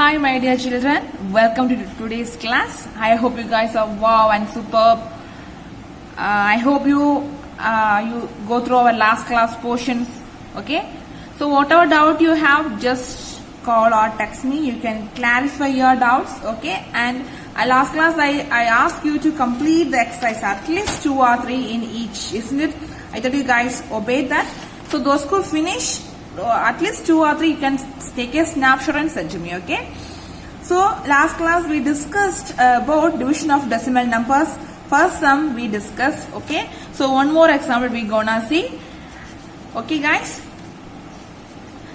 Hi my dear children, welcome to today's class. I hope you guys are wow and superb. I hope you go through our last class portions. Okay, so whatever doubt you have, just call or text me. You can clarify your doubts. Okay, and last class I asked you to complete the exercise at least 2 or 3 in each, isn't it? I thought you guys obeyed that. So those who finish at least 2 or 3, you can take a snapshot and send to me. Okay, so last class we discussed about division of decimal numbers. First sum we discussed. Okay, so one more example we gonna see. Okay guys,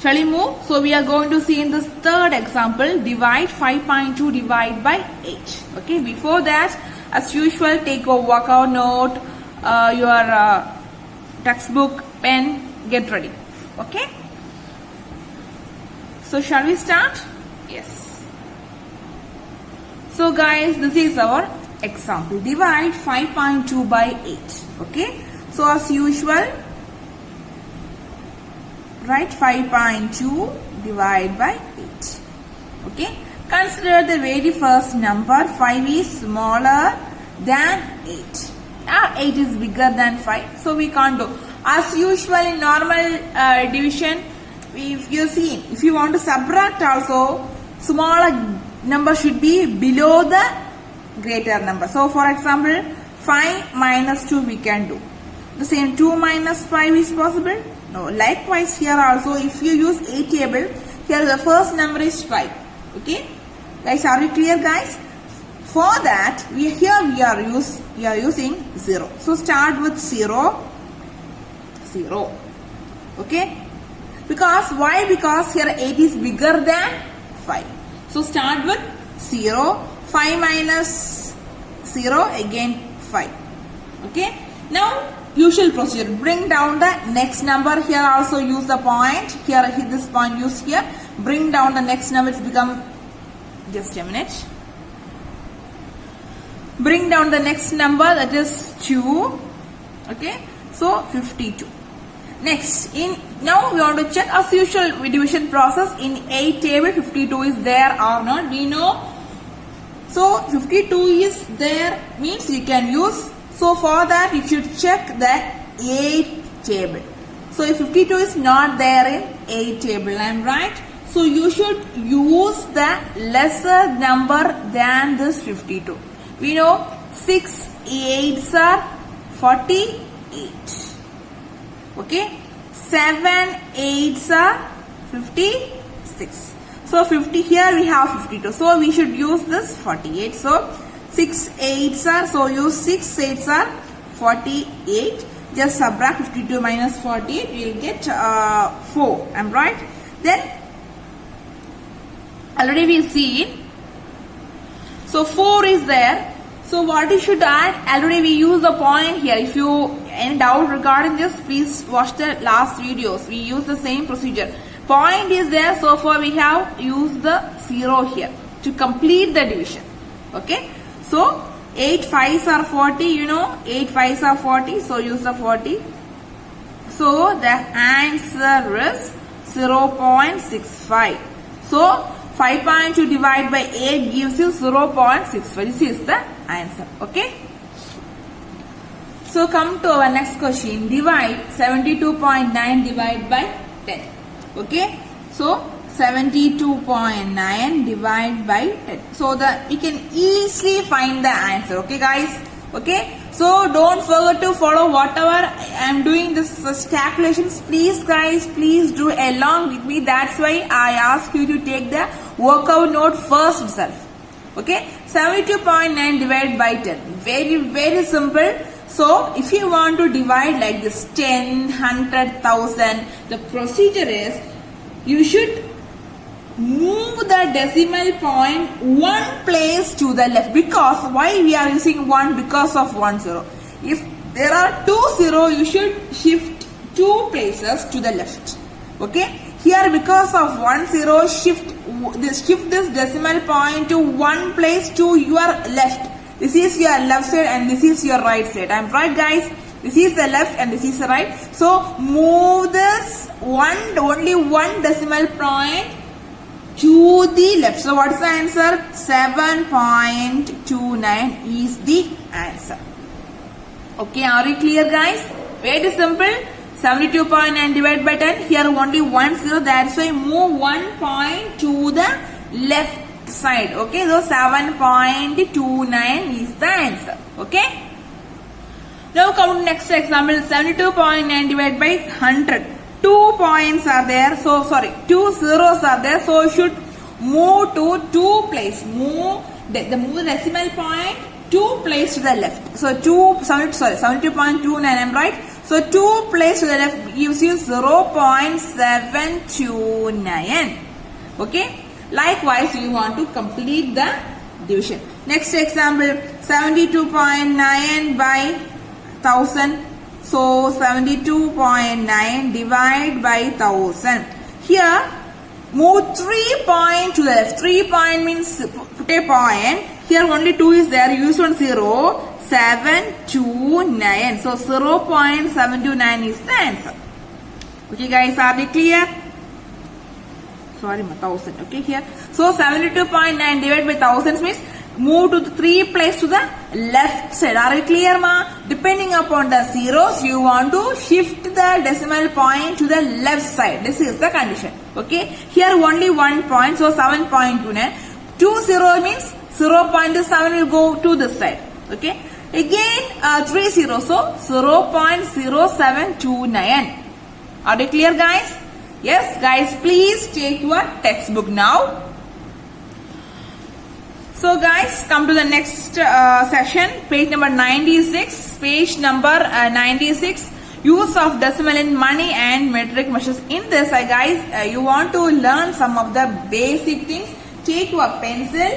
shall we move? So we are going to see in this third example, divide 5.2 divide by 8. Okay, before that, as usual, take a workout note, your textbook, pen, get ready. Okay, so shall we start? Yes. So guys, this is our example. Divide 5.2 by 8. Okay, so as usual, write 5.2 divide by 8. Okay, consider the very first number. 5 is smaller than 8. 8 is bigger than 5, so we can't do. As usual in normal division, if you want to subtract also, smaller number should be below the greater number. So for example, 5 minus 2 we can do. The same 2 minus 5 is possible? No. Likewise here also, if you use a table, here the first number is 5. Okay, guys, are you clear guys? For that, we are using 0. So start with 0. Okay, because why? Because here 8 is bigger than 5. So start with 0. 5 minus 0, again 5. Okay, now usual procedure, bring down the next number. Here also use the point. Here this point used here. Bring down the next number. It's become, just a minute. Bring down the next number, that is 2. Okay, so 52. Next, now we want to check as usual division process. In a table 52 is there or not, we know. So 52 is there means you can use. So for that you should check the A table. So if 52 is not there in A table, I am right. So you should use the lesser number than this 52. We know 6 8s are 48. Okay, 7 8s are 56. So 50, here we have 52. So we should use this 48. So 6 8s are, so use 6 8s are 48. Just subtract 52 minus 48, we will get 4. I'm right. Then already we see. So 4 is there. So what you should add? Already we use the point here. If you any doubt regarding this, please watch the last videos. We use the same procedure. Point is there, so far we have used the 0 here to complete the division. Okay. So 8 5s are 40. You know 8 5s are 40. So use the 40. So the answer is 0.65. So 5.2 divided by 8 gives you 0.65. This is the answer. Okay. So come to our next question. Divide 72.9 divided by 10. Okay. So 72.9 divided by 10. So that we can easily find the answer. Okay guys. Okay. So don't forget to follow whatever I am doing this calculations. Please guys, please do along with me. That's why I ask you to take the workout note first itself. Okay, 72.9 divided by 10. Very simple. So if you want to divide like this 10, 100, 1000, the procedure is you should move the decimal point one place to the left. Because why we are using 1? Because of 1 0. If there are 2 0, you should shift 2 places to the left. Okay, here because of 1 0, shift this decimal point to one place to your left. This is your left side and this is your right side. I'm right guys. This is the left and this is the right. So move this only one decimal point to the left. So what is the answer? 7.29 is the answer. Okay, are you clear guys? Very simple. 72.9 divided by 10. Here only 1 0. That's why move 1 point to the left side. Okay, so 7.29 is the answer. Okay. Now come to next example. 72.9 divided by 100. 2 points are there. So sorry, 2 zeros are there. So should move to 2 place. Move the decimal point 2 place to the left. So 72.29. I'm right. So 2 place to the left gives you 0.729. Okay. Likewise, you want to complete the division. Next example, 72.9 by 1000. So 72.9 divided by 1000. Here, move 3 points to the left. 3 point means put a point. Here only 2 is there. Use 1 0. 729. So 0.729 is the answer. Okay guys, are we clear? Sorry, 1000. Okay, here. So 72.9 divided by 1000 means move to the 3 place to the left side. Are you clear, ma? Depending upon the zeros, you want to shift the decimal point to the left side. This is the condition. Okay. Here only 1 point. So 7.29. 2 0 means 0.7 will go to this side. Okay. Again 3 0. So 0.0729. Are you clear, guys? Yes, guys, please take your textbook now. So, guys, come to the next session, page number 96. Page number 96, use of decimal in money and metric measures. In this, guys, you want to learn some of the basic things. Take your pencil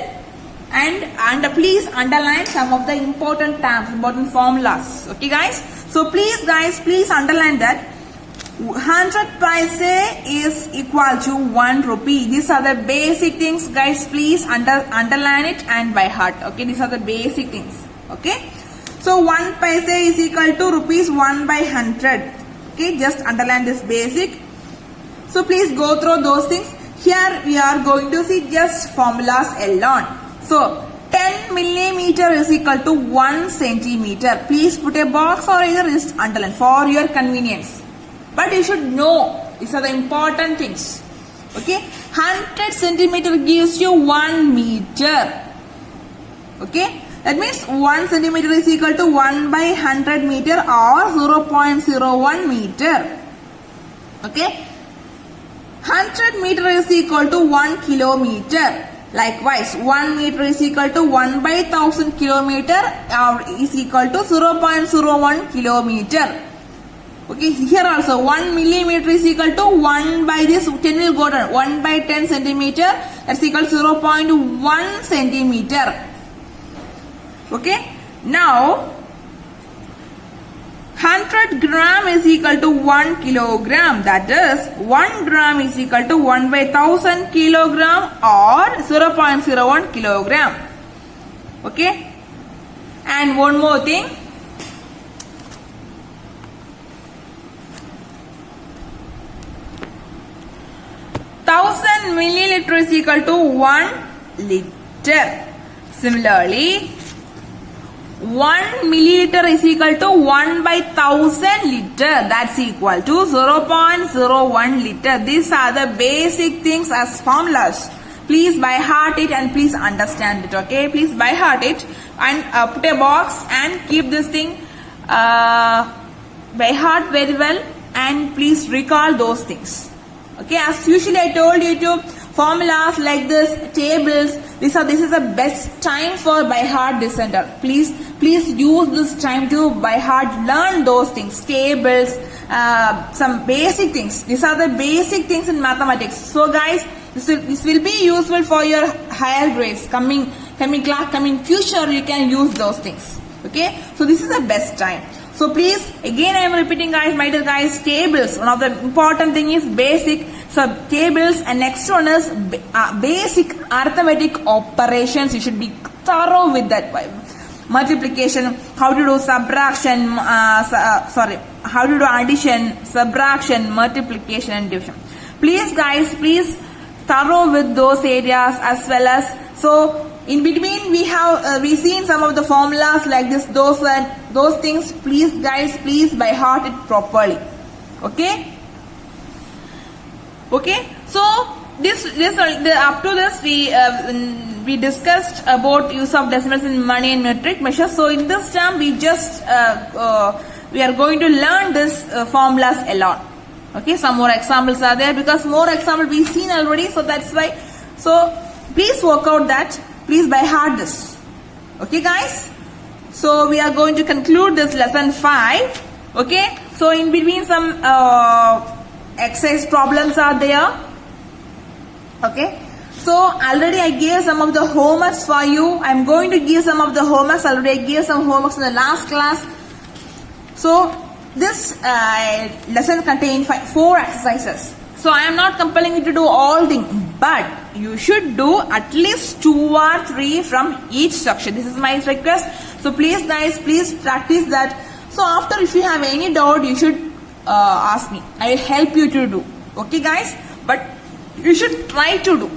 and please underline some of the important terms, important formulas. Okay, guys? So, please, guys, please underline that 100 paise is equal to 1 rupee. These are the basic things, guys. Please underline it and by heart. Okay, these are the basic things. Okay, so 1 paise is equal to rupees 1 by 100. Okay, just underline this basic. So please go through those things. Here we are going to see just formulas alone. So 10 millimeter is equal to 1 centimeter. Please put a box or either just underline for your convenience. But you should know, these are the important things. Okay, 100 centimeter gives you 1 meter. Okay, that means 1 centimeter is equal to 1 by 100 meter or 0.01 meter. Okay, 100 meter is equal to 1 kilometer. Likewise, 1 meter is equal to 1 by 1000 kilometer or is equal to 0.01 kilometer. Okay, here also 1 millimeter is equal to 1 by this 10 will go down. 1 by 10 centimeter, that's equal to 0.1 centimeter. Okay, now 100 gram is equal to 1 kilogram. That is 1 gram is equal to 1 by 1000 kilogram or 0.01 kilogram. Okay, and one more thing. 1000 milliliter is equal to 1 liter. Similarly, 1 milliliter is equal to 1 by 1000 liter. That's equal to 0.01 liter. These are the basic things as formulas. Please by heart it and please understand it. Okay, please by heart it and put a box and keep this thing by heart very well and please recall those things. Okay, as usually I told you to formulas like this, tables, this is the best time for by heart descender. Please use this time to by heart learn those things, tables, some basic things. These are the basic things in mathematics. So guys, this will be useful for your higher grades. Coming future, you can use those things. Okay, so this is the best time. So please, again I am repeating guys, my dear guys, tables. One of the important thing is basic. So tables and next one is basic arithmetic operations. You should be thorough with that. Multiplication, how to do subtraction, how to do addition, subtraction, multiplication and division. Please guys, please thorough with those areas as well as, so in between we have we seen some of the formulas like this, those things. Please guys, please by heart it properly. Okay. So up to this we discussed about use of decimals in money and metric measures. So in this term we just we are going to learn this formulas a lot. Okay, some more examples are there because more examples we've seen already, so that's why. So please work out that, please by heart this. Okay guys, so we are going to conclude this lesson 5. Okay, so in between some exercise problems are there. Okay, so already I gave some of the homeworks for you. I'm going to give some of the homeworks. Already I gave some homeworks in the last class. So this lesson contains 4 exercises. So I am not compelling you to do all things, but you should do at least 2 or 3 from each section. This is my request. So please guys, please practice that. So after, if you have any doubt, you should ask me. I will help you to do. Okay guys, but you should try to do.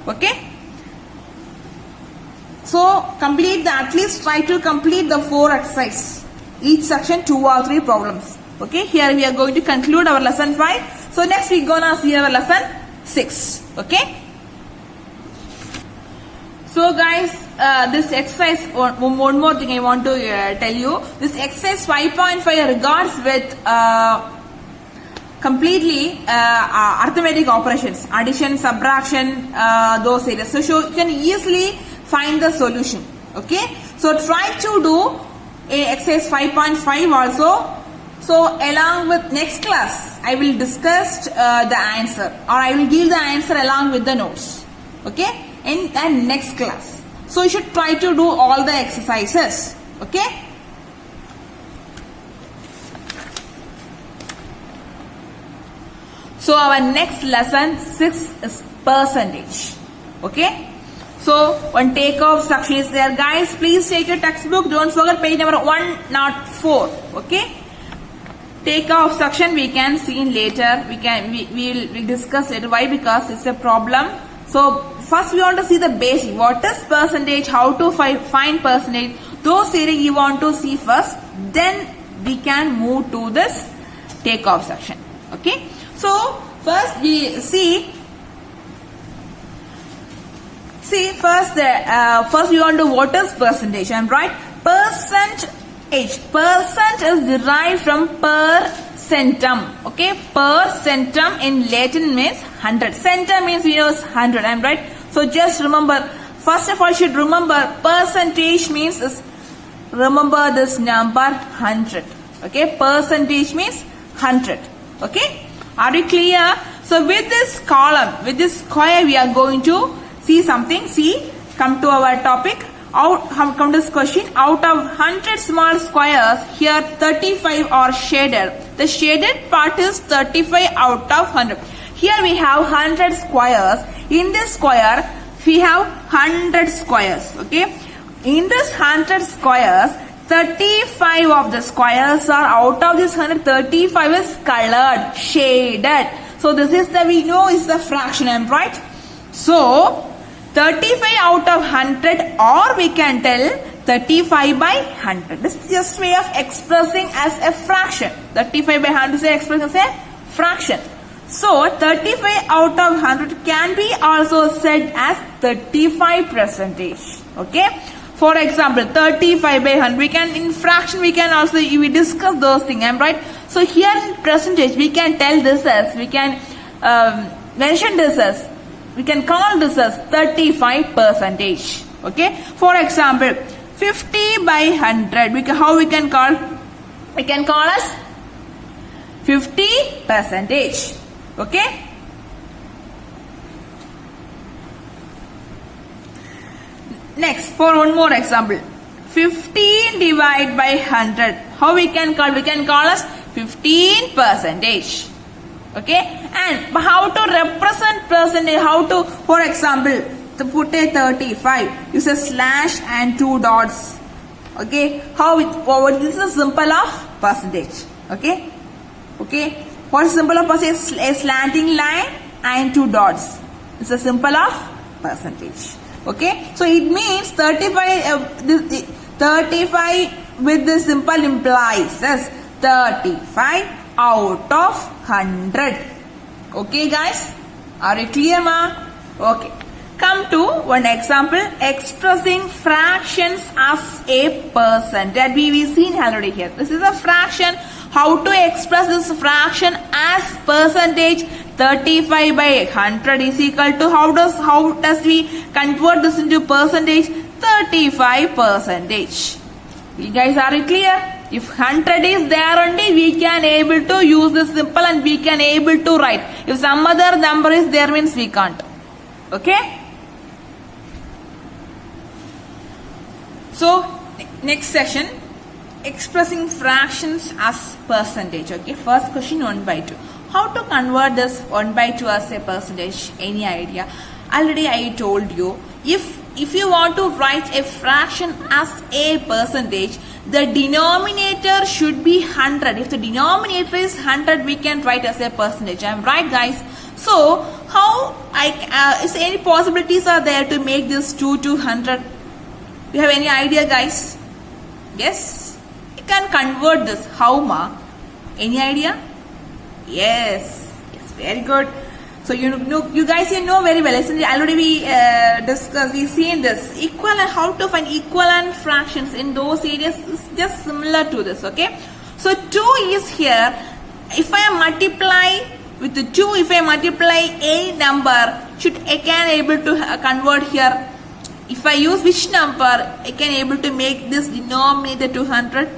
Okay. So complete at least try to complete the 4 exercises. Each section 2 or 3 problems. Okay, here we are going to conclude our lesson 5. So next we gonna see our lesson 6. Okay. So guys, this exercise, one more thing I want to tell you. This exercise 5.5 regards with completely arithmetic operations, addition, subtraction, those areas. So you can easily find the solution. Okay. So try to do exercise 5.5 also. So along with next class, I will discuss the answer, or I will give the answer along with the notes. Okay, in next class. So you should try to do all the exercises. Okay. So our next lesson 6 is percentage. Okay. So one takeoff section is there, guys. Please take your textbook. Don't forget page number 104. Okay. Takeoff section we can see later. We'll discuss it. Why? Because it's a problem. So first we want to see the basic. What is percentage? How to find percentage? Those areas you want to see first. Then we can move to this takeoff section. Okay. So first we see. First we want to what is percentage? I'm right. Percent is derived from per centum. Okay, per centum in Latin means 100. Centum means we know is 100. I'm right. So just remember. First of all, you should remember percentage means remember this number 100. Okay, percentage means 100. Okay, are you clear? So with this column, with this square, we are going to see something. See, come to our topic. Come to this question. Out of 100 small squares, here 35 are shaded. The shaded part is 35 out of 100. Here we have 100 squares. In this square, we have 100 squares. Okay. In this 100 squares, 35 of the squares are out of this 135 is colored, shaded. So this is the, we know is the fraction, am right? So 35 out of 100, or we can tell 35 by 100. This is just way of expressing as a fraction. 35 by 100 is expressed as a fraction. So 35 out of 100 can be also said as 35%. Okay. For example, 35 by 100. We can in fraction we can also we discuss those things. I'm right. So here in percentage we can tell this as, we can mention this as, we can call this as 35%. Okay. For example, 50 by 100. How we can call? We can call as 50%. Okay. Next, for one more example, 15 divided by 100. How we can call? We can call as 15%. Okay. And how to represent percentage? How to, for example, to put a 35, use a slash and 2 dots. Okay. How it, this is a symbol of percentage. Okay. Okay. What is symbol of percentage? A slanting line and 2 dots. It's a symbol of percentage. Okay, so it means 35 with this symbol implies as 35 out of 100. Okay guys, are you clear ma? Okay, come to one example, expressing fractions as a percent that we've seen already here. This is a fraction. How to express this fraction as percentage? 35 by 100 is equal to, how does we convert this into percentage? 35 percentage. You guys are clear? If 100 is there only, we can able to use this symbol and we can able to write. If some other number is there, means we can't. Okay? So next session, expressing fractions as percentage. Okay, first question 1 by 2. How to convert this 1 by 2 as a percentage? Any idea? Already I told you, if you want to write a fraction as a percentage, the denominator should be 100. If the denominator is 100, we can write as a percentage. I'm right guys? So how is any possibilities are there to make this 2 to 100? You have any idea guys? Yes? You can convert this. How ma? Any idea? Yes, very good. So you guys know very well. Already we discussed, we seen this equivalent, how to find equivalent fractions in those areas is just similar to this. Okay, so 2 is here. If I multiply with the 2, if I multiply a number, I can able to convert here. If I use which number, I can able to make this denominator 200.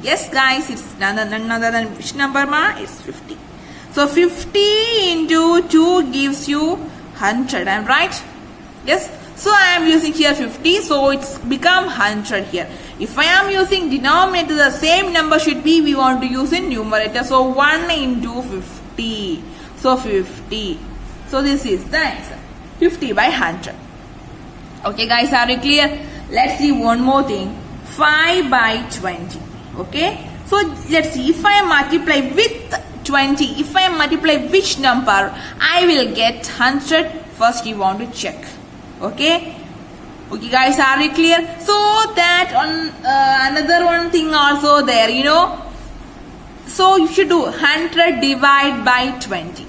Yes guys, it's none other than which number ma? It's 50. So 50 into 2 gives you 100. I'm right? Yes. So I am using here 50. So it's become 100 here. If I am using denominator, the same number should be, we want to use in numerator. So 1 into 50. So 50. So this is the answer. 50 by 100. Okay guys, are you clear? Let's see one more thing. 5 by 20. Okay, so let's see, if I multiply with 20, if I multiply which number, I will get 100. First you want to check. Okay guys, are you clear? So that on another one thing also there, so you should do 100 divided by 20.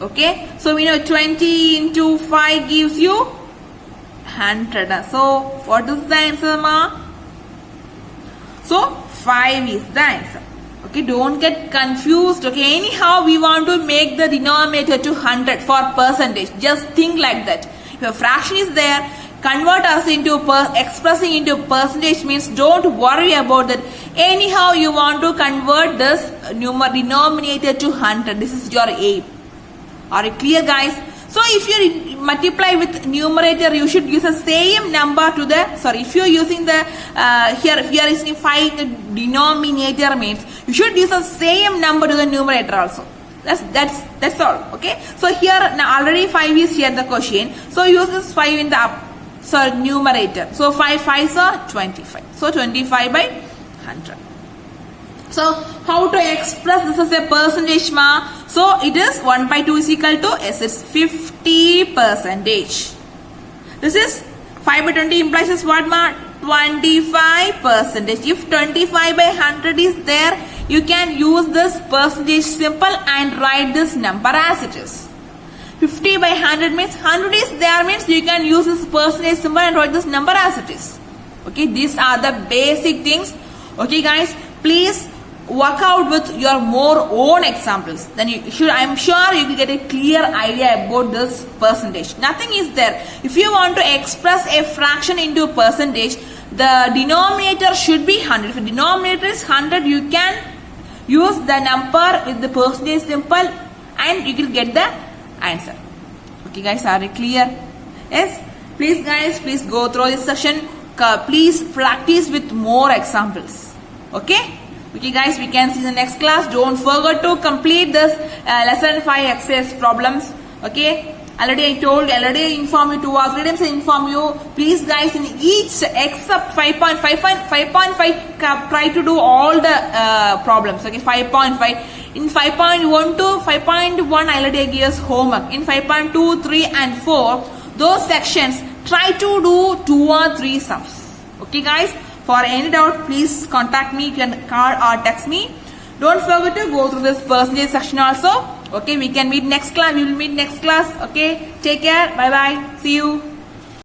Okay, so we know 20 into 5 gives you 100. So what is the answer ma? So 5 is the answer. Okay, don't get confused. Okay, anyhow we want to make the denominator to 100 for percentage. Just think like that. If a fraction is there, convert us into expressing into percentage means don't worry about that. Anyhow you want to convert this denominator to 100. This is your aim. Are you clear guys? So if you multiply with numerator, you should use the same number to the, if you are using the, here is 5 denominator means, you should use the same number to the numerator also. That's all. Okay. So here, now already 5 is here the quotient. So use this 5 in the numerator. So 5 5s are 25. So 25 by 100. So how to express this as a percentage ma? So it is 1 by 2 is equal to S is 50 percentage. This is 5 by 20 implies is what ma? 25 percentage. If 25 by 100 is there, you can use this percentage symbol and write this number as it is. 50 by 100 means 100 is there means you can use this percentage symbol and write this number as it is. Okay, these are the basic things. Okay guys, please work out with your more own examples. Then I'm sure you will get a clear idea about this percentage. Nothing is there. If you want to express a fraction into percentage, the denominator should be 100. If the denominator is 100, you can use the number with the percentage symbol and you will get the answer. Okay guys, are you clear? Yes? Please guys, please go through this session. Please practice with more examples. Okay? Okay guys, we can see the next class. Don't forget to complete this lesson 5 exercise problems. Okay? Already I inform you 2 or 3 times I inform you. Please guys, in each except 5.5, try to do all the problems. Okay, 5.5. In 5.1 to 5.1, already I give us homework. In 5.2, 3 and 4, those sections, try to do 2 or 3 sums. Okay guys, for any doubt, please contact me. You can call or text me. Don't forget to go through this percentage section also. Okay, we will meet next class. Okay, take care. Bye bye. See you.